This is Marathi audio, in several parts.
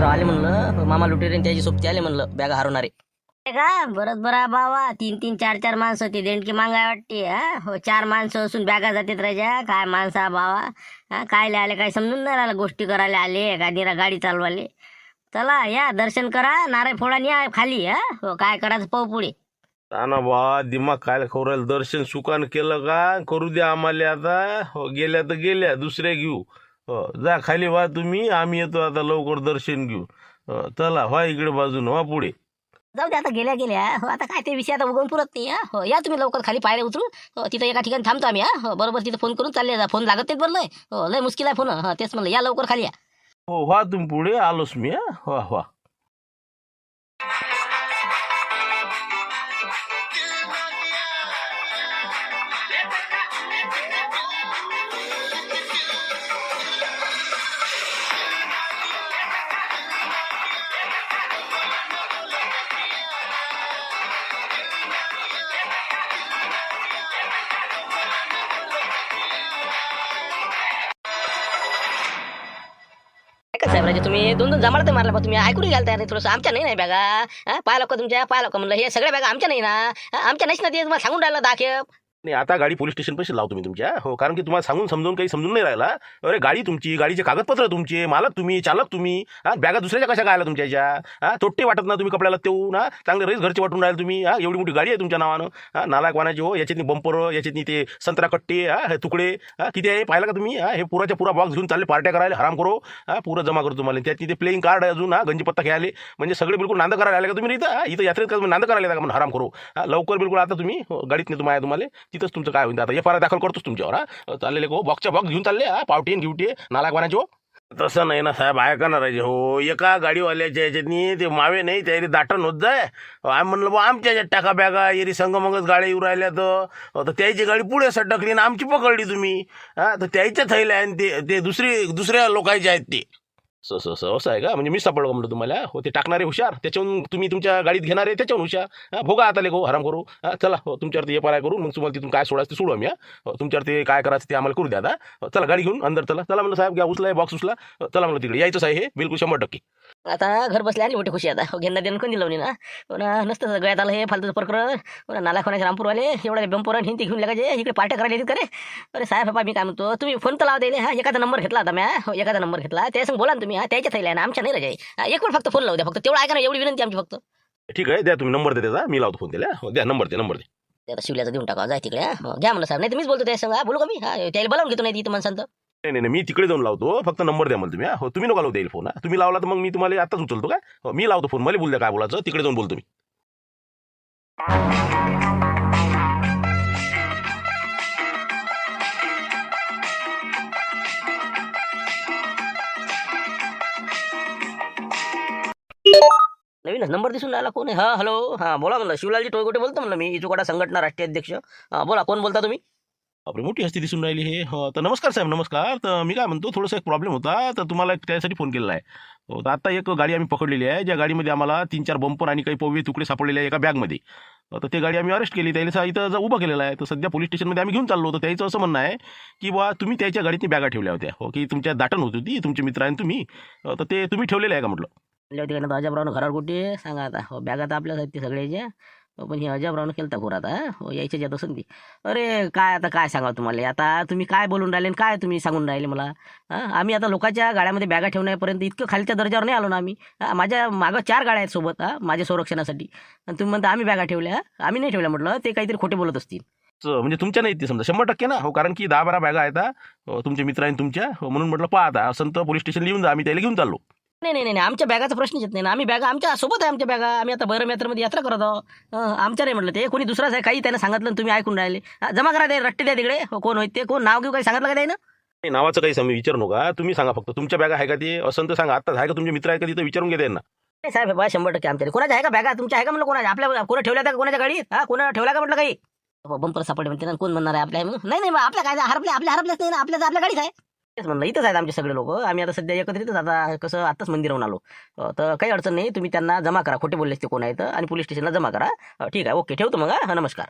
आले म्हणलं मामा लुटेरे त्याची सोबती आले म्हणलं बॅगा हरवणारे. का बरं बरा बाबा 3-3 4-4 माणसं होती देणकी मागाय वाटते. हो 4 माणसं असून बॅगा जातात राजा. काय माणसा बाबा काय आले काय समजून नाही राहिलं. गोष्टी करायला आले का निरा गाडी चालवाले. चला या दर्शन करा नारळ फोडा या खाली. हो काय करायचं पाहू पुढे. ना बा दिमाग काय करू दर्शन सुकान केलं का करू द्या आम्हाला आता. हो गेल्या तर गेल्या दुसऱ्या घेऊ. हो जा खाली व्हा तुम्ही आम्ही येतो आता लवकर दर्शन घेऊ. चला व्हा इकडे बाजून व्हा पुढे. जाऊ दे आता गेल्या हो आता काय ते विषय आता उगवून पुरत नाही. हो या तुम्ही लवकर खाली पायऱ्या उतरून. हो तिथं एका ठिकाणी थांबतो आम्ही. हो बरोबर तिथं फोन करून चालले जा. फोन लागत नाही बरं. हो लय मुश्किल आहे फोन. तेच म्हणलं या लवकर खाली या. हो व्हा तुम्ही पुढे आलोच मी. व्हा व्हा. काय साहेब तुम्ही दोन जमाडा तर मारला तुम्ही ऐकून घ्याल तयार थोडंसं. आमच्या नाही बॅगा. पाहिलं का तुमच्या पाहिलं का म्हणलं हे सगळ्या बॅगा आमच्या नाही ना. आमच्या नाहीच ना ते तुम्हाला सांगून राहिलं दाखव. नाही आता गाडी पोलीस स्टेशन पैसे लावतो मी तुमच्या. हो कारण की तुम्हाला सांगून समजून काही समजून नाही राहिला. अरे गाडी तुमची गाडीचे कागदपत्र तुमचे मालक तुम्ही चालक तुम्ही. बॅगा दुसऱ्याच्या कशा गायला तुमच्या. तोट्टे वाटत ना तुम्ही कपड्याला तेऊ ना चांगले रईस घरचे वाटून राहिले तुम्ही. एवढी मोठी गाडी आहे तुमच्या नावानं. नालायक वानाची हो. याच्यातनी बंपर याच्यातनी ते संत्रा कट्टे हे तुकडे किती आहे पाहिलं का तुम्ही. हे पुराच्या पुरा बॉक्स घेऊन चालले पार्ट्या करायला हराम करो. पुरं जमा करतो तुम्हाला. त्यातनी ते प्लेइंग कार्ड अजून गंजीपत्ता खेळाले म्हणजे सगळे बिलकुल नांद करायला आले का तुम्ही इथं यात्रेत का नांद करायला का म्हणून हराम करो. लवकर बिलकुल आता तुम्ही गाडीत नाही तुम्हाला तुम्हाला तिथंच तुमचं काय होईल आता एफ दाखल करतोच तुमच्यावर. चाललेले हो बॉक्सच्या बॉक्स घेऊन चालले पावटीन घेवटी नालायक वानाची हो. तसं नाही ना साहेब ऐका ना राजे हो. एका गाडीवाल्याच्या याच्यातनी ते मावे नाही त्यारी दाटण होत जाय. आम्ही म्हणलं बा आमच्या याच्यात टाका बॅगा येरी संगमंगच गाड्या येऊ राहिल्या तर त्याची गाडी पुढे सटकली ना आमची पकडली तुम्ही. तर त्याच्या थैल्या आणि ते दुसऱ्या लोकांचे आहेत ते. असं आहे का म्हणजे मी सापडलं म्हणलं तुम्हाला. हो ते टाकणारे हुशार त्याच्याहून तुम्ही तुमच्या गाडीत घेणारे त्याच्याहून हुशार. भोगा आता लेखो हराम करू. चला हो तुमच्यावरती एफ आय आर करू मग तुम्हाला तिथून काय सोडायचं ते सोडू आम्ही. तुमच्यावरती काय करायचं ते आम्हाला करू द्या आता. चला गाडी घेऊन अंदर चला. चला म्हणलं साहेब घ्या उचला बॉक्स उचला. चला म्हणलं तिकडे यायचंच आहे हे बिलकुल 100%. आता घर बसले आली मोठी खुशी आता. घेणं देणं कोणी दिलं ना. नसतं गळ्यात आलं हे फालतूचं प्रकरण. नाला खोण्याचे रामपूरवाले एवढे बंपर हिंदी घेऊन लागायचे इकडे पार्ट्या करायला येतील का रे. अरे साहेब बाबा मी काय म्हणतो तुम्ही फोन तर लावा द्यायला. एखादा नंबर घेतला आता म्या. एखादा नंबर घेतला त्या बोला ना तुम्ही. त्याच्या थैल्या ना आमच्या नाही राजाई. एक वेळ फक्त फोन लावू द्या फक्त तेवढं ऐका ना एवढी विनंती आमची फक्त. ठीक आहे द्या तुम्ही नंबर दे त्याचा मी लावतो फोन त्याला. द्या नंबर दे. आता शिवल्याचं देऊन टाका जाय तिकडे. घ्या म्हणलं साहेब नाही तुम्हीच बोलतो त्या संग बोलू का मी. त्याला बोलावून घेतो नाही इथं माणसांत. नाही मी तिकडे जाऊन लावतो फक्त नंबर द्या मला तुम्ही. हो तुम्ही नका लावू द्याल फोन. तुम्ही लावला तर मग मी तुम्हाला आताच उचलतो काय. हो मी लावतो फोन मला बोल द्या काय बोलायचं तिकडे जाऊन बोलतो मी. नवीनच नंबर दिसून राहिला कोण आहे. हॅलो बोला म्हणलं शिवलालजी टोयगोटे बोलतो म्हणलं मी इचुकाटा संघटना राष्ट्रीय अध्यक्ष. बोला कोण बोलता तुम्ही. आपली मोठी हस्ती दिसून राहिली हे. हो तर नमस्कार साहेब नमस्कार. तर मी काय म्हणतो थोडासा एक प्रॉब्लेम होता तर तुम्हाला त्यासाठी फोन केलेला आहे. हो तर आता एक गाडी आम्ही पकडलेली आहे ज्या गाडीमध्ये आम्हाला 3-4 बंपर आणि काही पववे तुकडे सापडलेले आहे एका बॅगमध्ये. तर ते गाडी आम्ही अरेस्ट केली त्याला इथं उभं केलेलं आहे. तर सध्या पोलीस स्टेशनमध्ये आम्ही घेऊन चाललो होतो. त्याचं असं म्हणणं आहे की बा तुम्ही त्याच्या गाडीतनी बॅगा ठेवल्या होत्या. हो की तुमच्या दाटण होती होती तुमचे मित्र आणि तुम्ही. तर ते तुम्ही ठेवलेले आहे का म्हटलं. होती का अजबरावनं घरावर कुठे सांगा आता. हो बॅगा तर आपल्याच आहेत ते सगळ्याच्या. पण हे अजबरावनं केलं तर आता. हो यायच्या ज्यात असं ती. अरे काय आता काय सांगा तुम्हाला. आता तुम्ही काय बोलून राहिले काय तुम्ही सांगून राहिले मला. आम्ही आता लोकांच्या गाड्यामध्ये बॅगा ठेवण्यापर्यंत इतकं खालच्या दर्जावर नाही आलो ना आम्ही. माझ्या मागं 4 गाड्या आहेत सोबत माझ्या संरक्षणासाठी. आणि तुम्ही म्हणता आम्ही बॅगा ठेवल्या. आम्ही नाही ठेवल्या म्हटलं ते काहीतरी खोटे बोलत असतील. म्हणजे तुमच्या नाही ते समजा 100% ना. हो कारण की 10-12 बॅगा आहेत तुमचे मित्र आणि तुमच्या. म्हणून म्हटलं पाहता असं तर पोलीस स्टेशन लिहून जा आम्ही त्याला घेऊन चाललो. नाही आमच्या बॅगाचा प्रश्नच येत नाही ना. आम्ही बॅगा आमच्या सोबत आहे आमच्या बॅगा. आम्ही आता बरं यात्रेमध्ये यात्रा करत आहोत. आमच्या नाही म्हटलं ते कोणी दुसराच आहे काही त्यानं सांगितलं तुम्ही ऐकून राहिले. जमा करा ते रट्टे द्या तिकडे. कोण होते ते कोण नाव घेऊ काही सांगितलं का त्यानं. नाही नावाचं काही समजा विचारू नका तुम्ही सांगा फक्त तुमच्या बॅगा आहे का ते असं तर सांगा. आत्ताच आहे का तुमचे मित्र आहे का तिथं विचारून घ्या त्यांना. नाही साहेब बाबा 100% आमच्या कोणाच्या आहे का बॅगा तुमच्या आहे का म्हणलं कोणाच्या आपल्या कोणा ठेवल्या का कोणाच्या गाडीत. कोणा ठेवला का म्हटलं काही. बंपर सापडले म्हणते ना कोण म्हणणार आहे आपल्या. नाही आपल्या काय आपल्या हरपल्याच नाही ना. आपल्या गाडीत आहे. तेच म्हणलं इथंच आहेत आमचे सगळे लोक. आम्ही आता सध्या एकत्रितच आता कसं आत्ताच मंदिरावरून आलो. तर काही अडचण नाही तुम्ही त्यांना जमा करा खोटे बोललेच ते कोण आहेत आणि पोलीस स्टेशनला जमा करा. ठीक आहे ओके ठेवतो मग. नमस्कार.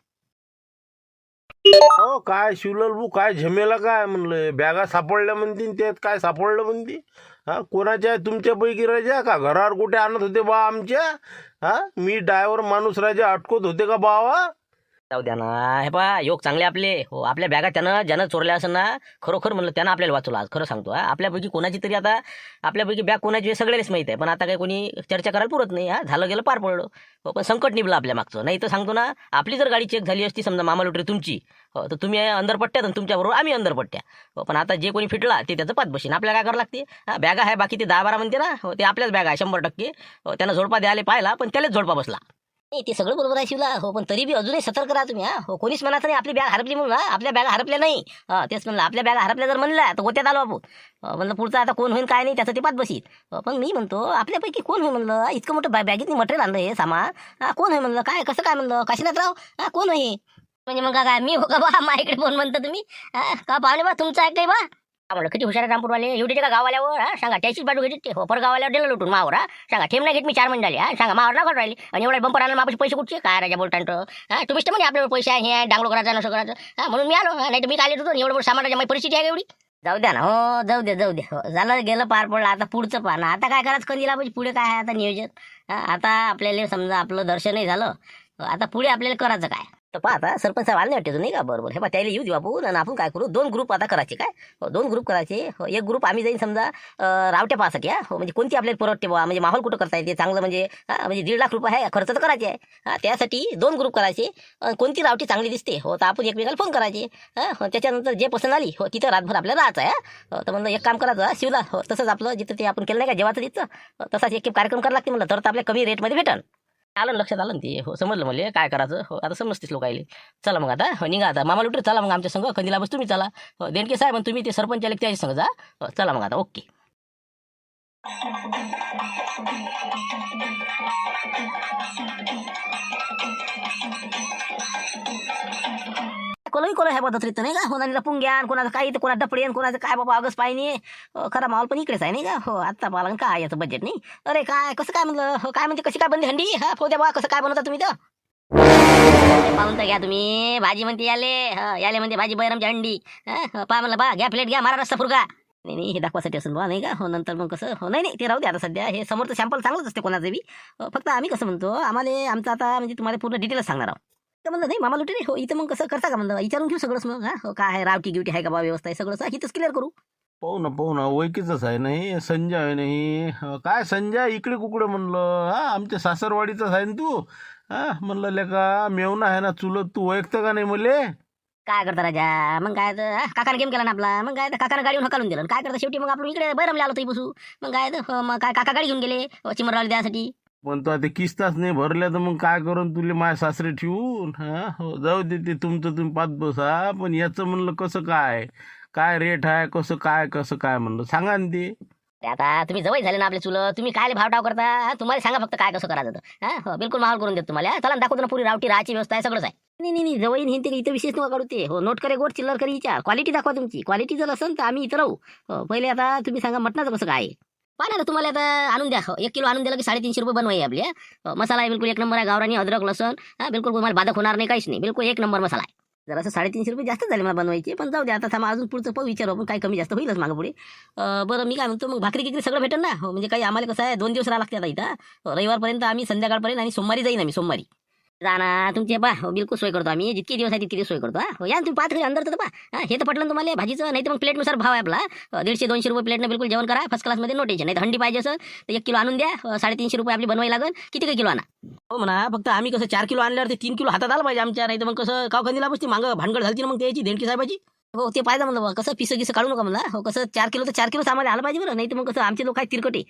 हो काय शिवलाल भाऊ, काय झमेला काय म्हणलं, बॅगा सापडल्या म्हणतील, त्यात काय सापडलं म्हणते. हा कोणाच्या आहे तुमच्यापैकी राजा, का घरावर कुठे आणत होते बा आमच्या? हा मी ड्रायव्हर माणूस राजा अटकत होते का बावा? जाऊ द्या ना. हे पा योग चांगले आपले. हो आपल्या बॅगा त्यानं ज्यानं चोरल्या असं ना, खरोखर म्हणलं त्यानं आपल्याला वाचवलं. आज खरं सांगतो आपल्यापैकी कोणाची तरी आता आपल्यापैकी बॅग कोणाची सगळ्याच माहिती आहे, पण आता काही कोणी चर्चा करायला पुरत नाही. झालं गेलं पार पडलं. हो पण संकट निभलं आपल्या मागचं. नाही तर सांगतो ना, आपली जर गाडी चेक झाली असती समजा मामा लुटरी तुमची, हो तर तुम्ही अंदर पट्ट्यात आणि तुमच्याबरोबर आम्ही अंदर पट्ट्या. हो पण आता जे कोणी फिटला ते त्याचं पात बशीन. आपल्याला काय करावं लागते. बॅगा आहे बाकी ते 10-12 म्हणते ना, हो ते आपल्याच बॅगा आहे 100%. हो त्यानं झोडपा द्यायला पाहिला पण त्यालाच झोडपा बसला. नाही ते सगळं बरोबर आहे शिवला. हो पण तरी बी अजूनही सतर्क राहा तुम्ही. हो कोणीच म्हणत नाही आपली बॅग हरपली म्हणून. आपल्या बॅगा हरपल्या नाही. तेच म्हणलं आपल्या बॅगा हरपल्या जर म्हणल्या तर गोत्यात आलो आपण. म्हणलं पुढचं आता कोण होईल काय नाही त्याचं ते पात बसीत. पण मी म्हणतो आपल्यापैकी कोण होईल म्हणलं, इतकं मोठं बॅगेत मटेरियल आणलं हे सामान. कोण होय म्हणलं, काय कसं काय म्हणलं, काशीनाथराव कोण होय? म्हणजे मग काय मी हो का बा माझ्याकडे फोन म्हणता तुम्ही? का पाहुणे बा तुमचं ऐकतंय बा? म्हणलं किती हुशार आहे रामपूरवाले, एवढे का गावाल्यावर सांगा त्याचीच बाजू घेते. हो पर गावाल्यावर दिलं लुटून मावर. सांगा ठेम नाही घेत मी 4 महिने झाले. सांगा मावर ना राहिली आणि एवढा बंपर आणला मापाचे पैसे कुठचे काय राजा बोलतांत. तुम्हीच तर म्हणे आपल्यावर पैसे आहे हे डांगलो करायचं नसं करायचं. म्हणून मी आलो. नाही तर मी काय होतो एवढं सामानाची माझी परिस्थिती आहे एवढी. जाऊ द्या ना. हो जाऊ दे. हो झालं गेलं पार पडलं. आता पुढचं पाहणं. आता काय करायचं कंदीला पाहिजे, पुढे काय आहे आता नियोजन. आता आपल्याला समजा आपलं दर्शनही झालं, आता पुढे आपल्याला करायचं काय. तर पहा आता सरपंच साहेब आले वाटते नाही का? बरोबर. हे पहा त्याला येऊ देऊ आपण आणि आपण काय करू, 2 ग्रुप आता करायचे काय. हो 2 ग्रुप करायचे. हो एक ग्रुप आम्ही जाईन समजा रावट्या पाहासाठी. हो म्हणजे कोणती आपल्याला परवडते बा, म्हणजे माहोल कुठं करता येते चांगलं, म्हणजे म्हणजे 1.5 लाख रुपये आहे खर्च तर करायचे आहे. त्यासाठी 2 ग्रुप करायचे. कोणती रावटी चांगली दिसते हो तर आपण एकमेकाला फोन करायचे. त्याच्यानंतर जे पसंत आली हो तिथं रातभर आपल्याला राहायचं आहे. तर म्हणलं एक काम करायचं शिवला. हो तसंच आपलं जिथं ते आपण केलं नाही का जेवाचं तिथं, तसाच एक कार्यक्रम करायला लागते म्हणलं, तर आपल्या कमी रेटमध्ये भेटल. आलं ना, लक्षात आलं ना ते. हो समजलं मला काय करायचं. हो आता समजतेच लोक आले. चला मग आता निघा आता मामा लुटर, चला मग आमच्या संघ कंदीला बस तुम्ही चला. देणके साहेब आणि तुम्ही ते सरपंच आले त्याच्या संघ जा. चला मग आता ओके. कोणी आहे पद्धत नाही का. कोणाला पुंग्यान, कोणाचं काही तर कोणाला डपडेन, कोणाचं काय बाबा अगस पाहिजे. खरा माहोल पण इकडेच आहे नाही का. हो आता पाला काय याचं बजेट नाही. अरे काय कसं काय म्हणलं, हो काय म्हणते कशी काय बनली हंडी. हो द्या बा कसं काय बनवता तुम्ही तर पाहून तर घ्या तुम्ही. भाजी म्हणते याले म्हणते भाजी बैरमची हंडी. पहा म्हणलं बा घ्या प्लेट घ्या मारा रस्ता फुरका. नाही हे दाखवासाठी असं बा नाही का. हो नंतर मग कसं हो नाही ते राहू द्या आता सध्या. हे समोरचं सॅम्पल चांगलंच असते कोणाचं बी. फक्त आम्ही कसं म्हणतो आम्हाला आमचं आता म्हणजे तुम्हाला पूर्ण डिटेलच सांगणार आहोत. तर म्हणलं नाही मामा लुटे रे. हो इथं मग कसं करता का म्हणलं, विचारून घेऊ सगळंच मग. हो काय आहे रावटी गिवटी आहे का बा व्यवस्था आहे सगळंच इथंच क्लिअर करू. पाहू ना ओळखीचंच आहे नाही संजय आहे नाही. काय संजय इकडे कुकडे म्हणलं, आमच्या सासरवाडीचाच आहे ना तू. म्हणलं लेका मेवना आहे ना चुलत, तू ओळखतं का नाही मले? काय करता राजा मग काय तर काकाने गेम केला ना आपला. मग काय तर काकानं गाडीवर हकालून दिलं. काय करता शेवटी मग आपण इकडे बैरमले आलो तरी बसू. मग काय तर मग काय काका गाडी घेऊन गेले चिमरवाली द्यासाठी. पण तो ते किस्ताच नाही भरल्या तर मग काय करून तुले माझ्या सासरे ठेवून. हो जाऊ दे ते तुमचं तुम्ही पाच बसा. पण याचं म्हणलं कसं काय रेट आहे, कसं काय म्हणलं सांगा ना ते. आता तुम्ही जवळ झाले ना आपले चुलं, तुम्ही काय भावटाव करता. तुम्हाला सांगा फक्त काय कसं करायचं तर. बिलकुल माहोल करून देतो तुम्हाला. चला दाखवतो ना पुरी रावटी राहायची व्यवस्था आहे सगळंच आहे. नाही जवळ हिंते इथं विशेष नका काढू ते. हो नोट करे गोट चिल्लर करी विचार क्वालिटी दाखवा तुमची. क्वालिटी जर असेल तर आम्ही इथं राहू. पहिले आता तुम्ही सांगा मटणाचं कसं काय पाहा ना. तुम्हाला आता आणून द्या 1 किलो आणून दिलं की 350 रुपये बनवाई आपली. मसाला आहे बिलकुल 1 नंबर आहे. गावरानी अद्रक लसूण बिलकुल तुम्हाला बाधक होणार नाही काहीच नाही. बिलकुल 1 नंबर मसाला आहे. जर असं 350 रुपये जास्त झाले मला बनवायचे, पण जाऊ द्या आता थांबा अजून पुढचं पाहू विचारू आपण. काही कमी जास्त होईलच मागं पुढे. बरं मी काय म्हणतो मग भाकरी किकरी सगळं भेटेल ना. हो म्हणजे काही आम्हाला कसं आहे 2 दिवस राहा लागते आता इथं. रविवारपर्यंत आम्ही संध्याकाळपर्यंत आणि सोमवारी जाईन आम्ही सोमवारी. जाणार तुमचे बा बिलकुल सोय करतो आम्ही. जितके दिवस आहे तितके दिवस सोय करतो. हो या तुम्ही पाच अंदर तर बा. हे तर पटलं तुम्हाला भाजीचं. नाही तर मग प्लेटनुसार भाव आहे आपला. 150-200 रुपये प्लेटनं बिलकुल जेवण करा फर्स्ट क्लासमध्ये. No tension. नाही तर हंडी पाहिजे असेल तर 1 किलो आणून द्या. 350 रुपये आपली बनवायला लागेल. किती काही किलो आणा. हो म्हणा फक्त आम्ही कसं 4 किलो आणल्यावर ते 3 किलो हातात आलं पाहिजे आमच्या. नाही तर मग कसं कावखंदीला बसते मागं भानगड झाली ना मग त्याची देणकी साहेबाची. हो ते पाहिजे म्हणलं कसं पिसं काढू नका म्हणलं. हो कसं 4 किलो तर 4 किलो आम्हाला आलं पाहिजे बरं. नाही तर मग कसं आमचे लोक आहेत तिरकटे.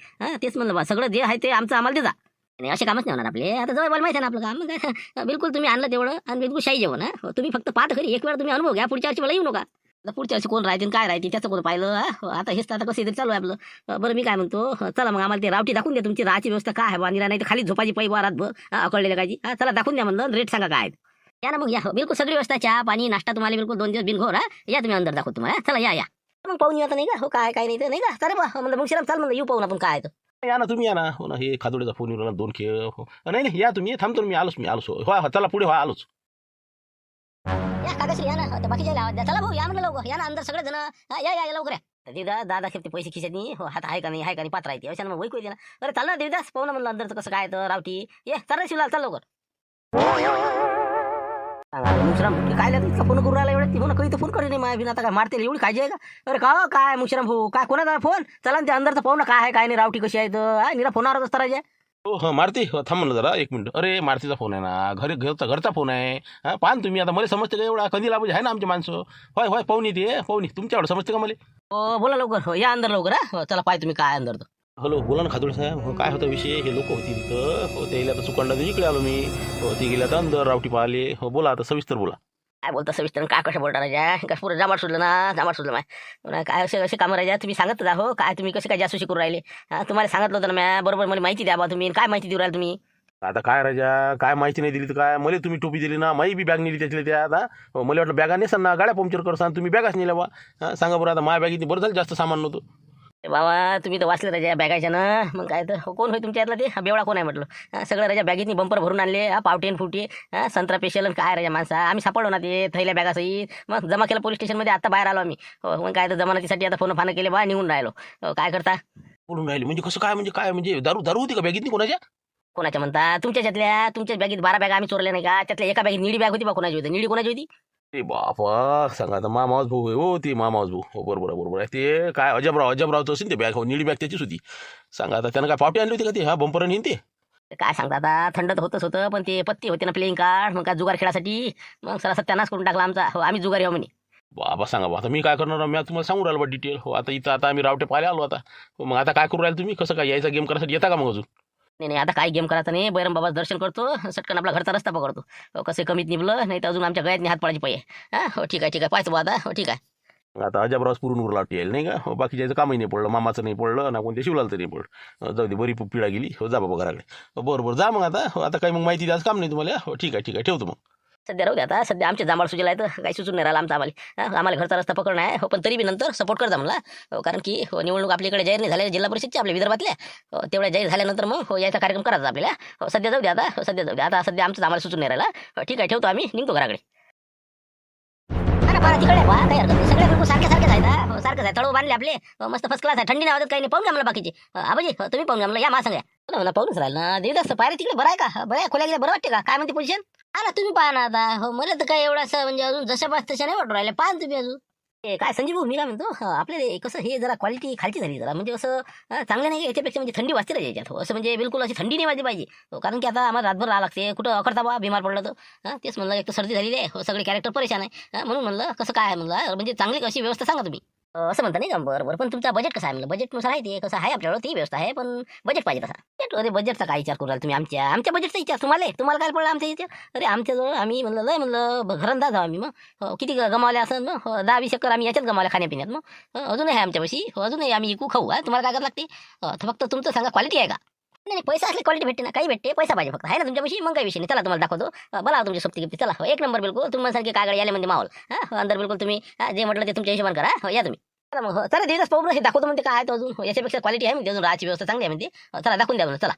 तेच म्हणलं बा सगळं जे आहे ते आमचं आम्हाला देजा. नाही असे कामच नाही होणार आपले. आता जवळ मला माहिती आहे ना आपलं काम. मग काय बिलकुल तुम्ही आणलं तेवढं आणि बिलकुल शाही जेवण. तुम्ही फक्त पाहत खरी एक वेळ तुम्ही अनुभव घ्या. पुढच्या वर्षी मला येऊ नका. आता पुढच्या वर्षी कोण राहते काय राहते त्याचं कोण पाहिलं. आता हेच तर आता कसं तरी चालू आहे आपलं. बरं मी काय म्हणतो चला मग आम्हाला ते रावटी दाखवून द्या. तुमची राहायची व्यवस्था काय आहे बांधला नाही तर खाली झोपाची पै रातभर अकळलेल्या कायची. चला दाखवून द्या म्हणलं. रेट सांगा काय या ना मग या. बिलकुल सगळी व्यवस्था चहा पाणी नाश्ता तुम्हाला बिलकुल 2 दिवस बिनघोर. या तुम्ही अंदर दाखवतो तुम्हाला. चला या मग पाहून येऊ आता नाही का. हो काय नाही तर नाही का. चला बा म्हणलं मग शिराम चाल म्हणलं येऊ पाहून आपण काय तर. या ना तुम्ही या ना. हो ना हे खादोडीचा फोन येऊन 2 खेळ. नाही या तुम्ही थांबतो मी आलोच. हो चला पुढे आलोच. या कागश्री या ना त्या बाकीच्या आवाज द्या. चला भाऊ या म्हणलं लवकर या ना अंदर सगळे जण. या लवकर या. तर देवदास दादा खेपते पैसे खिशात नाही हो हात आहे का नाही पात्र आहे ते अशा मग वैकू दे ना. अरे चाल ना देवदास पाहू ना म्हणलं अंदरचं कसं काय तर रावटी ये चल रे शिवलाल चल लवकर. मुशराम काय इतका फोन करून राहिला एवढं ती म्हणून काही तर फोन करेल नाही माझ्या आता काय मारते एवढी काळजी आहे का. अरे का काय मुशराम भाऊ काय कोणाचा फोन चला ना त्या अंदरचं पाहू ना काय आहे काय नाही रावटी कशी आहे तर निरा फोनावरच असता राजा. हो हां मारती हो थांब म्हणलं जरा एक मिनिट. अरे मारतीचा फोन आहे ना घरचा फोन आहे. हां पाहा तुम्ही आता मला समजते का एवढा कधी लाभ आहे ना आमचे माणसं. होय पाहुणी ते पाहुणी तुमच्यावर समजते का मला. हो बोला लवकर हो या अंदर लवकर हा चला पाय तुम्ही काय अंदर. हॅलो बोला ना खातोड साहेब. हो काय होता विषय हे लोक होती तिथं हो ते आता चुकांडा इकडे आलो मी हो ते गेले आता अंदर रावटी पाहिले. हो बोला आता सविस्तर बोला. काय बोलता सविस्तर काय कसं बोलता राजा काय पुरं जामाट सुटलं माय काय असे कामं राजा तुम्ही सांगत जा हो काय तुम्ही कसे काय जासूसी करू राहिले. तुम्हाला सांगितलं होतं ना मॅ बरोबर मला माहिती द्या बा तुम्ही काय माहिती देऊ राहिले तुम्ही. आता काय राजा काय माहिती नाही दिली तर काय मला तुम्ही टोपी दिली ना माही बी बॅग नेली त्याच्यातल्या त्या आता हो मला वाटलं बॅगा नेसान ना गाड्या पंक्चर करसान तुम्ही बॅगाच नेल्या बा. सांगा बरं आता माझ्या बॅगेत बरं झालं जास्त सामान नव्हतं. बाबा तुम्ही तर वाचले राजा बॅगाच्या ना मग काय तर कोण होय तुमच्या यातला ते बेवडा कोण आहे म्हटलं. सगळं राजा बॅगेतनी बंपर भरून आणले पावटेन फुटी संत्रा पेशल आणि काय राजा माणसा आम्ही सापडलो ना ते थैल्या बॅगा सहित मग जमा केलं पोलीस स्टेशनमध्ये आता बाहेर आलो आम्ही. हो मग काय तर जमानतीसाठी आता फोन फान केले बा निघून राहिलो. काय करता बोलून राहिले म्हणजे कसं काय म्हणजे दारू होती का बॅगेत कोणाच्या. कोणाच्या म्हणता तुमच्याच बॅगेत 12 बॅग आम्ही चोरल्या नाही का त्यातल्या एका बॅगेत निळी बॅग होती बा कोणाची होती निळी कोणाची होती. ए बापा सांगा आता मामाज भाऊ आहे हो ते मामाज भाऊ हो बरोबर आहे ते काय अजबरावचं असेल ते बॅग हो निळी बॅग त्याचीच होती. सांगा आता त्यानं काय पावटी आणली होती का ते हा बंपर आणि ते. काय सांगता आता थंड तर होतच होतं पण ते पत्ती होते ना प्लेइंग कार्ड मग काय जुगार खेळासाठी मग सर सत्यानाश करून टाकला आमचा हो आम्ही जुगार येऊ म्हणे. बाबा सांगा बा आता मी काय करणार मी तुम्हाला सांगू राहिलो बा डिटेल हो आता इथं आता आम्ही रावटे पाहायला आलो आता हो मग आता काय करू राहिले तुम्ही कसं काय यायचा गेम करायसाठी येता का मग अजून. नाही आता काय गेम करायचं नाही बैरम बाबाचं दर्शन करतो सटकन आपला घरचा रस्ता पकडतो. कसे कमीत निभलं नाही तर अजून आमच्या गळ्यात हात पाडायची पाहिजे. हो ठीक आहे पाहायचं बा आता हो ठीक आहे. आता अजबराव पुरून उरला येईल नाही का हो बाकीच्या कामही नाही पडलं मामाचं नाही पडलं ना कोणत्या शिवलाल तरी नाही पडलं. जाऊ दे बरी पिढा गेली हो जा बाबा घराकडे बरोबर जा मग आता हो आता काही मग माहिती द्यायचं काम नाही तुम्हाला हो ठीक आहे ठेवतो मग. सध्या राहू द्या आता सध्या आमच्या जांभळ सुजेला आहे तर काही सुचून नाही राहिला आम्हाला घरचा रस्ता पकडणं आहे. हो पण तरी बी नंतर सपोर्ट करता मला हो कारण की हो निवडणूक आपल्याकडे जाहीर नाही झाल्या जिल्हा परिषदच्या आपल्या विदर्भातल्या तेवढ्या जाहीर झाल्यानंतर मग हो याचा कार्यक्रम करायचा आपल्याला. हो सध्या जाऊ द्या आता सध्या आमचं आम्हाला सुचून नाही राहिला. हो ठीक आहे ठेवतो आम्ही निघतो घराकडे. तिकडे सगळे बिलकुल सारखेच आहेत हो सारखंच आहे तळू बांधले आपले मस्त फर्स्ट क्लास आहे थंडी नाही वाजत काही नाही पाहून घ्या मला बाकीचे आबाजी तुम्ही पाहून घ्या मला या मा सांगा मला पाहूनच राहिलं ना देवदास पायरे तिकडे बरं आहे का बरं आहे खोल्या गेल्या बरं वाटते का काय म्हणते पोझिशन. ना तुम्ही पाहा ना आता हो मला तर काय एवढं असं म्हणजे अजून जशा पास तशा नाही वाटून राहिले पाहा तुम्ही अजून. काय संजीव भाऊ मी काय म्हणतो आपले कसं हे जरा क्वालिटी खालची झाली जरा म्हणजे असं चांगलं नाही याच्यापेक्षा म्हणजे थंडी वाजते राहायची याच्यात असं म्हणजे बिलकुल अशी थंडी नाही वाजली पाहिजे कारण की आता आम्हाला रातभर राहा लागते कुठं अकडता बा बिमार पडलं तर तेच म्हणलं एक तर सर्दी झालेली आहे सगळे कॅरेक्टर परेशान आहे म्हणून म्हणलं कसं काय आहे म्हणलं म्हणजे चांगली कशी व्यवस्था सांगा तुम्ही. असं म्हणता नाही का बरं पण तुमचा बजेट कसं आहे म्हणलं बजेटनुसार आहे ते कसं आहे आपल्याला ती व्यवस्था आहे पण बजेट पाहिजे तसा. अरे बजेटचा काय विचार करू तुम्ही आमच्या बजेटचा विचार तुम्हाला काय पडलं आमच्या विचार. अरे आमच्याजवळ आम्ही म्हणलं घरंदाज जाऊ आम्ही मग किती गमावले असं मग 10-20 एकर आम्ही याच्यात गमावल्या खाण्यापिण्यात मग अजूनही आहे आमच्यापाशी अजूनही आम्ही इकू खाऊ तुम्हाला काय करावं लागते फक्त तुमचं सांगा क्वालिटी आहे का. नाही पैसा असले क्वालिटी भेटते ना काही भेटते पैसा पाहिजे फक्त आहे ना तुमच्यापाशी मग काही विषय नाही. चला तुम्हाला दाखवतो बोला तुमची सोबती गिफ्ट चला एक नंबर बिलकुल तुम्हाला काय याले म्हणजे माहोल अंदर बिलकुल तुम्ही जे म्हटलं ते तुमच्या हिशोबान करा या तुम्ही. चला मग चला देवदास पाहू हे दाखवतो म्हणते काय तो अजून याच्यापेक्षा क्वालिटी आहे म्हणजे अजून राहायची व्यवस्था चांगली आहे म्हणते चला दाखवून द्या चला.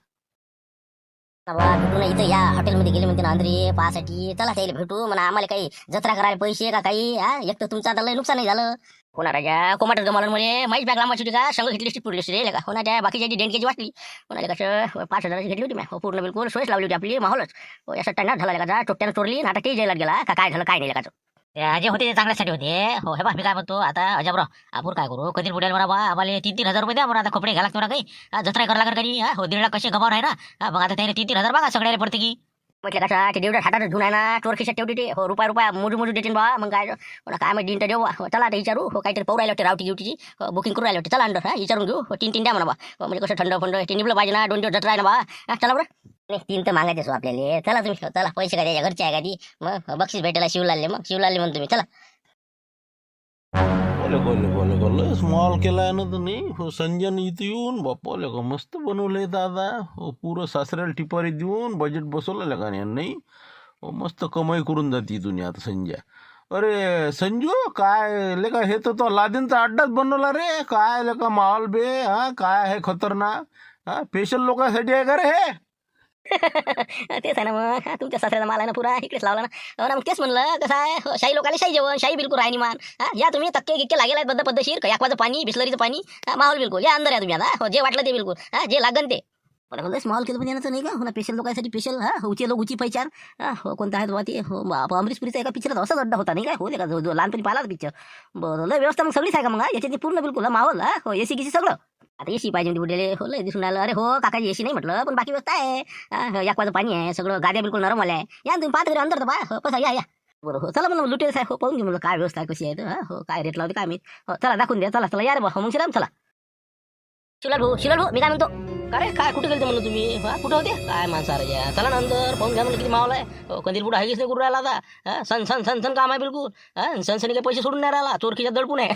इथं या हॉटेलमध्ये गेले म्हणते ना अंदरी पाहासाठी चला त्याला भेटू म्हणा आम्हाला काही जत्रा करायला पैसे का काही एक तर तुमचं आता लय नुकसान नाही झालं. होणार राजा कोमाटच गमावल्यामुळे माहीत बॅग लांबाची होती का संघ घेतली असती पुढली असते का होणार बाकीच्या डेंटकेची वाटली कोणाला कसं 5,000ची घेतली होती मॅ पूर्ण बिलकुल सोयच लावली होती आपली माहोलच या सट्ट्यानं ढाला का टोट्यानं चोरली आता ते जेलात गेला का काय झालं काय नाही का. जे होते ते चांगल्यासाठी होते हो हे बा मी काय म्हणतो आता अजबराव आपण काय करू कधी बुड्याला म्हणा बा आम्हाला 3,000 रुपये द्या म्हणा आता कपडे घ्यायला लागतो ना काही जत्रा करायला लागणार काही हो 1.5 लाख कसे गमावर आहे ना मग आता त्याने 3,000 बघा सगळ्याला पडते की. म्हटलं कशा ते देवड्या हातात घेऊन आहे ना चोर खिशात ठेवते ते हो रुपया मोजू देतील बा मग काय मला काय माहिती दिंट देऊ चला आता विचारू हो काहीतरी पाहू राहिले होते रावटी गिवटीची बुकिंग करू राहिले होते चला अंडर विचारून घेऊ 3 द्या म्हणा बा म्हणजे कसं थंड फंड ते निघलं पाहिजे ना 2 दिवस जत्रा आहे ना बा चला बरं. नाही 3 तर मागायचे सो आपल्याला चला तुम्ही चला पैसे काय त्याच्या घरचे आहे का ती मग बक्षीस भेटायला शिवलाले म्हणून तुम्ही चला. बोले स्मॉल केलाय ना तुम्ही हो संजन इथं येऊन बाप्पा का मस्त बनवलंय दादा हो पुरं सासऱ्याला टिपारी देऊन बजेट बसवलं का नाही हो मस्त कमाई करून जाते इथून आता संजय. अरे संजू काय लेका हे तर तो लादेनचा अड्डाच बनवला रे काय लेका माहोल बे काय आहे खतरनाक स्पेशल लोकांसाठी आहे का रे हे तेच आहे ना मग तुमच्या सासऱ्याचा माल आहे ना पुरा इकडेच लावला ना. हो ना, मग तेच म्हणलं कसं आहे शाही लोकांना शाही जेवण शाही बिलकुल राहणी मान. या तुम्ही तक्के गिक्के लागेल आहेत बद्द पद्धतशीर याकवाचं पाणी बिस्लरीचं पाणी माहोल बिलकुल या अंदर या तुम्ही आता जे वाटलं ते बिलकुल जे लागन ते. बरं स्मॉल केलं पण येण्याचं नाही का हो ना स्पेशल लोकांसाठी स्पेशल उचे लोक उची पहिचान हो कोणता आहे बाबा ते हो अमरीशपुरीचा एका पिक्चरात असाच अड्डा होता नाही काय हो का जो लहानपणी पाहिला पिक्चर. बरं लय व्यवस्था मग सगळीच आहे का मग याच्यात पूर्ण बिलकुल माहोल हो एसी गिसी सगळं. आता एसी पाहिजे बुडेले हो लय दिसून आलं. अरे हो काकाजी एसी नाही म्हटलं पण बाकी व्यवस्था आहे याकवाचं पाणी आहे सगळं गाद्या बिलकुल नरम आल्या या तुम्ही पाहता घरी अंदर तर पहा पसा या बरं हो चला म्हणलं लुटेल साहेब हो पाहून घेऊ म्हणलं काय व्यवस्था आहे कशी आहे हो काय रेट लावते काय मी हो चला दाखवून द्या चला चला या रे बा मग शिराम चला शिलाल भाऊ मी काय म्हणतो. अरे काय कुठे गेलते म्हणलं तुम्ही कुठे होते काय माणसा राजा चला ना अंदर पाहून घ्या म्हणलं किती मावला आहे कंदील पुढे हागीच नाही करून राहिला आता सन सन सन सन काम आहे बिलकुल सनसनी काही पैसे सोडून नाही राहिला चोरकीच्या दडपून आहे.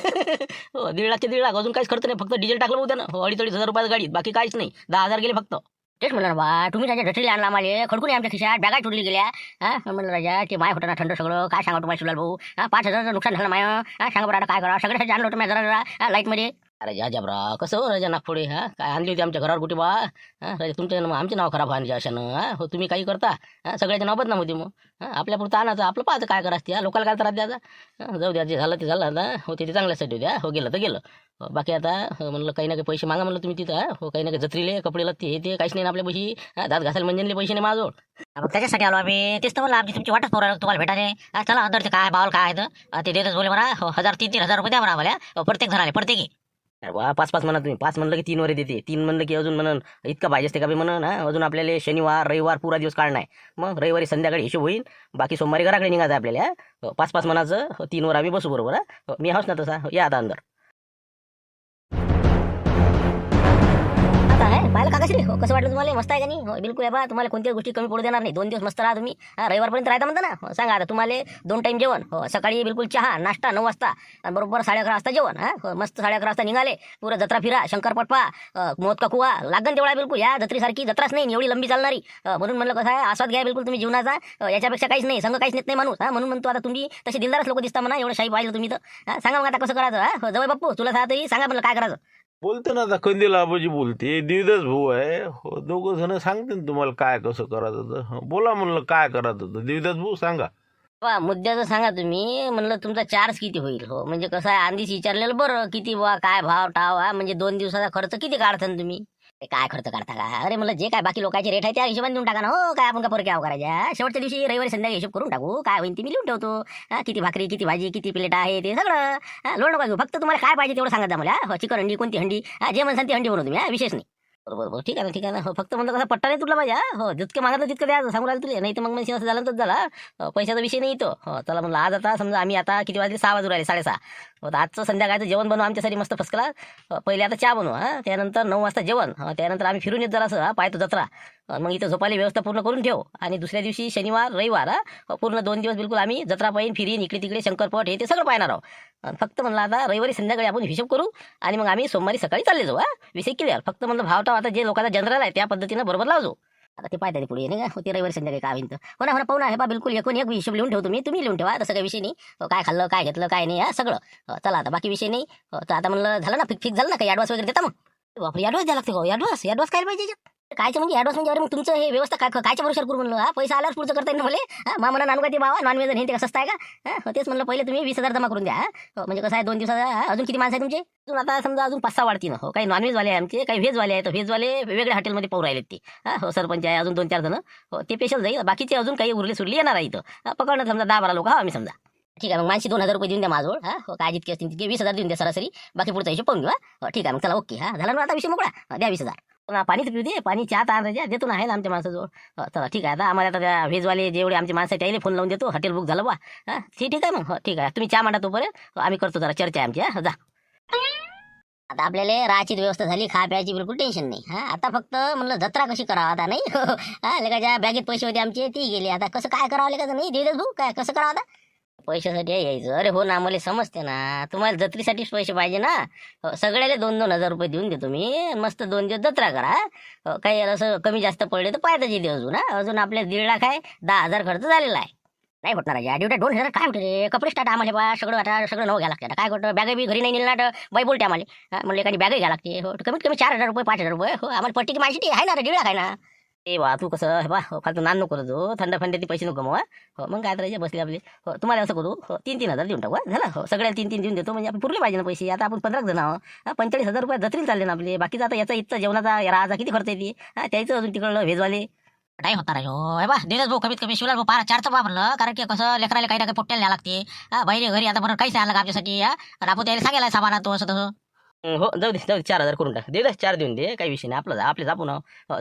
हो 1,50,000 अजून काहीच खर्च नाही फक्त डिझेल टाकलं होतं ना 2,500 रुपयाचं गाडीत बाकी काहीच नाही 10,000 गेले फक्त. तेच म्हणलं ना बा तुम्ही त्याच्या ढटली आणला आम्हाला खडकून आमच्या खिशात बॅगा तुटली गेल्या म्हणलं राजा ते माय होतं ना थंड सगळं काय सांगा तुम्हाला शिलाल भाऊ 5,000 नुकसान झालं माय सांगा बरं आता काय करा सगळ्यासाठी आणलं होतं मी जरा लाईटमध्ये. अरे जाबरा कसं हो राजा नागपुडे काय आणली होती आमच्या घरावर कुठे बा राजा तुमच्या आमचे नाव खराब व्हायचे अशानं हो तुम्ही काही करता सगळ्याच्या नाव बदनाम होती मग आपल्या पुरतं आणायचं आपलं पाहतं काय करा असते लोकांना काय त्रास द्यायचा जाऊ द्या जे झालं ते झालं आता हो ते चांगल्यासाठी द्या हो गेलं तर गेलं बाकी आता म्हणलं काही ना काही पैसे मागा म्हणलं तुम्ही तिथं हो काही ना काही जत्रीले कपडे लत्ते हे ते काहीच नाही आपल्या पैसे दात घासायला मंजनले पैसे नाही माझोड. मग त्याच्यासाठी आलो आम्ही तेच तर म्हणलं आमची तुमची वाटच पोरा तुम्हाला भेटायला चला अंदर ते काय बावल काय आहे ते देतच बोले मला 1,000-3,000 रुपये द्या म्हणा आम्हाला प्रत्येक जणाले प्रत्येकी. वा 5-5 म्हणा तुम्ही 5 म्हणलं की 3 वर देते 3 म्हणलं की अजून म्हणून इतका पाहिजे असते का बी म्हणून अजून आपल्याला शनिवार रविवार पुरा दिवस काढणार आहे मग रविवारी संध्याकाळी हिशोब होईल बाकी सोमवारी घराकडे निघायचं आपल्याला 5-5 म्हणाचं 3 वर आम्ही बसू बरोबर मी हाच ना तसा या आता अंदर. पाहिलं का कशी हो कसं वाटलं तुम्हाला मस्त आहे का नाही हो बिलकुल बा तुम्हाला कोणत्याच गोष्टी कमी पडू देणार नाही 2 दिवस मस्त राहा तुम्ही रविवारपर्यंत राहता म्हणता ना सांगा आता तुम्हाला 2 टाईम जेवण हो सकाळी बिलकुल चहा नाश्ता 9 वाजता आणि बरोबर 11:30 वाजता जेवण मस्त 11:30 वाजता निघाले पुरं जत्रा फिरा शंकरपट पा मोत का कुवा लागन तेवढा बिलकुल या जत्रेसारखी जत्राच नाही एवढी लंबी चालणारी म्हणून म्हणलं कसं आहे आस्वाद घ्या बिलकुल तुम्ही जीवनाचा याच्यापेक्षा काहीच नाही संघ काहीच नेत नाही माणूस म्हणून म्हणतो आता तुम्ही तसे दिलदारच लोक दिसता म्हणा एवढं शाही पाहिलं तुम्ही तर सांगा मग आता कसं करायचं जवळ बाप्पू तुला सांगा म्हणलं काय करायचं. बोलते ना आता कंदील आबाजी बोलते देवदास भाऊ आहे हो 2 जण सांगते ना तुम्हाला काय कसं करायचं तर बोला म्हणलं काय करायचं तर देवदास भाऊ सांगा. मुद्द्याचं सांगा तुम्ही म्हणलं तुमचा चार्ज किती होईल हो म्हणजे कसं आहे आधीच विचारलेलं बरं किती बा काय भाव टाव म्हणजे 2 दिवसाचा खर्च किती काढता तुम्ही काय खर्च काढता का अरे म्हणलं जे काय बाकी लोकांचे रेट आहे त्या हिशोबाने देऊन टाका ना हो काय आपण का परत काय करायच्या शेवटच्या दिवशी रविवारी संध्याकाळी हिशोब करून टाकू काय होईल ती मी लिहून ठेवतो किती भाकरी किती भाजी किती प्लेट आहे ते सगळं लोड नका घेऊ फक्त तुम्हाला काय पाहिजे तेवढं सांगा द्या मला चिकन हंडी कोणती हंडी जे म्हणसान ती हंडी बनवू तुम्ही विशेष नाही. बरोबर ठीक आहे ना ठीक आहे ना हो फक्त म्हणलं कसं पट्टा नाही तुला पाहिजे हो जितके मागितलं तितकं द्या सांगू राहिलं तुला नाही तर मग म्हणजे असं झालं तर झाला पैशाचा विषय नाही तो हो चला म्हणलं आज आता समजा आम्ही आता किती वाजले 6 वाजून राहिले 6:30 हो तर आजचं संध्याकाळचं जेवण बनवू आमच्यासाठी मस्त फसकला पहिले आता चहा बनवू त्यानंतर 9 वाजता जेवण त्यानंतर आम्ही फिरून येत जरा असं पाहतो जत्रा मग इथं झोपाली व्यवस्था पूर्ण करून ठेव आणि दुसऱ्या दिवशी शनिवार रविवार पूर्ण 2 दिवस बिलकुल आम्ही जत्रा पाहिन फिरीन इकडे तिकडे शंकरपट हे ते सगळं पाहणार आहोत फक्त म्हणलं आता रविवारी संध्याकाळी आपण हिशोब करू आणि मग आम्ही सोमवारी सकाळी चालले जाऊ विषय क्लिअर फक्त म्हणलं भावटाव आता जे लोकांचा जनरल आहे त्या पद्धतीनं बरोबर लावजो. आता ते पाहता पुढे नाही का होते रविवारी संध्याकाळी काय होईल हो ना पाहू आहे बा बिलकुल एकूण एक हिशोब लिहून ठेवतो तुम्ही लिहून ठेवा तसं काही विषय नाही काय खाल्लं काय घेतलं काय नाही सगळं चला आता बाकी विषय नाही तर आता म्हणलं झालं ना फिक्स झालं ना काही ॲडव्हान्स वगैरे देता मग बापरे ॲडव्हान्स द्यायला लागते हो ॲडव्हान्स काय पाहिजे कायचं म्हणजे ॲडव्हान्स म्हणजे अरे मग तुमचं हे व्यवस्था काय कायच्या भरोशावर करू म्हणलं पैसा आल्यावर पुढचं करता येईल ना मला मामला नानू काय ते बाबा नॉनव्हेज हे ते कसं आहे का तेच म्हणलं पहिले तुम्ही 20,000 जमा करून द्या म्हणजे कसं आहे 2 दिवसाचा अजून किती माणसं आहे तुमचे अजून आता समजा अजून 5-6 वाढतील हो काही नॉनव्हेजवाले आहे आमचे काही व्हेजवाले आहेत व्हेजवाले वेगवेगळ्या हॉटेलमध्ये पाहू राहिलेत ते हो सरपंच आहे अजून 2-4 जण हो ते स्पेशल जाईल बाकीचे अजून काही उरले सुरले येणार आहे इथं पकडणं समजा 10-12 लोक आम्ही समजा ठीक आहे मग मानसी 2,000 रुपये देऊन द्या माझोड हो काय जितके असतील तितके 20,000 देऊन द्या सरासरी बाकी पुढचा हिशोब पाहून घेऊ ठीक आहे मग चला ओके झाला ना आता विषय मोकळा द्या 20,000 पाणी तर पिऊ दे पाणी चहा ताण राजा देतो ना आहे ना आमच्या माणसाजवळ चला ठीक आहे आता आम्हाला आता त्या व्हेजवाले जेवढे आमचे माणसं त्याला फोन लावून देतो हॉटेल बुक झालं बा ठीक आहे मग हो ठीक आहे तुम्ही चहा मांडा तोपर्यंत आम्ही करतो जरा चर्चा आहे आमची जा. आता आपल्याला राहायची व्यवस्था झाली खा प्यायची बिलकुल टेन्शन नाही आता फक्त म्हणलं जत्रा कशी करावं आता नाही लेकाच्या बॅगेत पैसे होते आमचे ती गेले आता कसं काय करावं लेकाचं नाही देवदास भाऊ काय कसं करावं आता पैशासाठी यायचं अरे हो ना मला समजते ना तुम्हाला जत्रेसाठीच पैसे पाहिजे ना सगळ्याला 2,000 रुपये देऊन देतो मी मस्त 2 दिवस जत्रा करा काही असं कमी जास्त पडले तर पायदाची दे अजून आपल्या 1.5 लाख आहे 10,000 खर्च झालेला आहे नाही होणार या ड्युट्या 2,000 काय होते कपडे स्टार्ट आम्हाला बा सगळं आता सगळं नवं घ्यायला लागते काय करतो बॅग बी घरी नाही नेलं बाई बोलते आम्हाला म्हणलं एखादी बॅग घ्यायला लागते हो कमीत कमी 4,000 रुपये 5,000 रुपये हो आम्हाला पट्टी माहिती आहे ना 1.5 लाख आहे ना ए बा तू कसं हे बा फालतू नान नको करू थंड फंड्याचे पैसे नको गमवा. हो मग काय करायचे बसले आपले. हो तुम्हाला असं करू 3,000 देऊन टाकू झालं. हो सगळ्याला 3,000 देऊन देतो म्हणजे आपण पुरले पाहिजे ना पैसे. आता आपण 15 जण आहोत. 45,000 रुपये जत्रीन चालले ना आपले. बाकीचं आता याचा इथं जेवणाचा राहायचा किती खर्च येते. त्याचं अजून तिकडलं भेजवाले नाही होता राजो हे बा दिवस भाऊ कमीत कमी शिवलाल भाऊ 4चं वापरलं कारण की कसं लेकराला काही ना काही पोट्याला न्यायला लागते. बहिणी घरी आता बरोबर काहीच नाही आलं का आमच्यासाठी. आणि आपण त्याला सांगायला सामान तो असं तसं. हो जाऊ दे 4,000 करून टाक. दे 4 देऊन दे काही विषय नाही. आपले आपण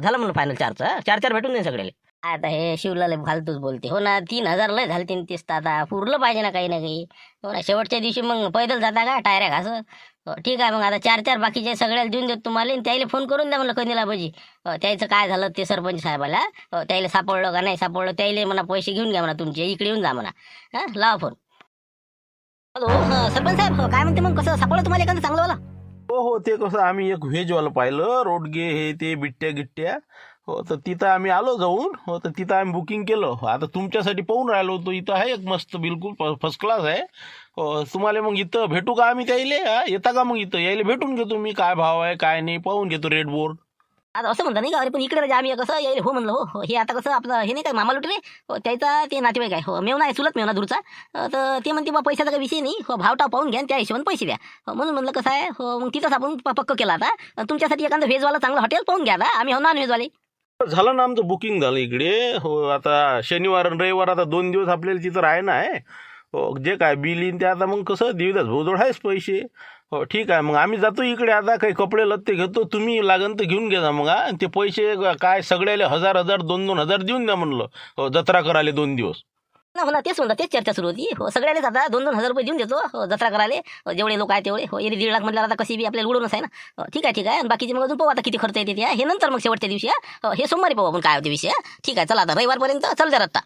झालं म्हणून फायनल 4चं 4 भेटून दे सगळे. आता हे शिवलाल फालतूच बोलते. हो ना 3,000 लय झाले 3 आता पुरलं पाहिजे ना काही ना काही. हो ना शेवटच्या दिवशी मग पैदल जाता का टायऱ्या घास. ठीक आहे मग आता 4 बाकीचे सगळ्याला देऊन देतो तुम्हाला. त्याला फोन करून द्या म्हणलं कंदीला बाजी. त्याचं काय झालं ते सरपंच साहेबाला. त्याला सापडलं का नाही सापडलं त्याला म्हणा पैसे घेऊन घ्या म्हणा तुमचे इकडे येऊन जा म्हणा. लावा फोन. हॅलो सरपंच साहेब काय म्हणते मग कसं सापडलं तुम्हाला एखादं चांगलं वाला. हो ते कसं आम्ही एक व्हेजवालं पाहिलं रोडगे हे ते बिट्ट्या गिट्ट्या. हो तर तिथं आम्ही आलो जाऊन. हो तर तिथं आम्ही बुकिंग केलं. आता तुमच्यासाठी पाहून राहिलो होतो. इथं आहे एक मस्त बिलकुल फर्स्ट क्लास आहे. हो तुम्हाला मग इथं भेटू का आम्ही त्याले येता का मग इथं यायला भेटून घेतो मी. काय भाव आहे काय नाही पाहून घेतो रेड बोर्ड. आता असं म्हणता नाही का अरे पण इकडे राजा आम्ही कसं यायला हो म्हणलं. हो हे आता कसं आपलं हे नाही काय मामा लुटले. त्याचा ते नातेवाईक आहे. हो मेवना आहे चुलत मेवना दूरचा. तर ते म्हणते बा पैशाचा काही विषय नाही. हो भाव टाव पाहून घ्या त्या हिशोबाने पैसे द्या. म्हणून म्हणलं कसं आहे. हो मग तिथंच आपण पक्क केला आता. तुमच्यासाठी एखादं व्हेजवाला चांगलं हॉटेल पाहून घ्या आता. आम्ही हो नॉन व्हेजवाले. झालं ना आमचं बुकिंग झालं इकडे. हो आता शनिवार आणि रविवार आता 2 दिवस आपल्याला तिथं राहायला आहे. हो जे काय बिल येईन ते आता मग कसं देवीदास भाऊजवळ आहेच पैसे. हो ठीक आहे मग आम्ही जातो इकडे आता काही कपडे लत्ते घेतो. तुम्ही लागन तर घेऊन घ्या मग. ते पैसे काय सगळ्याला 1,000 2,000 देऊन द्या म्हणलं. हो जत्रा करायला 2 दिवस. हो ना तेच म्हणतात तेच चर्चा सुरू होती. हो सगळ्यालाच आता 2,000 रुपये देऊन देतो. हो जत्रा करायला जेवढे लोक आहेत तेवढे. हो 1.5 लाख म्हटल्यावर आता कशी बी आपल्याला उडूनच आहे ना. ठीक आहे आणि बाकीचे मग अजून पाहू आता किती खर्च येते ते. हे नंतर मग शेवटच्या दिवशी हे सोमवारी पाहू आपण काय होते विषय. ठीक आहे चला आता रविवारपर्यंत चल जरा आता.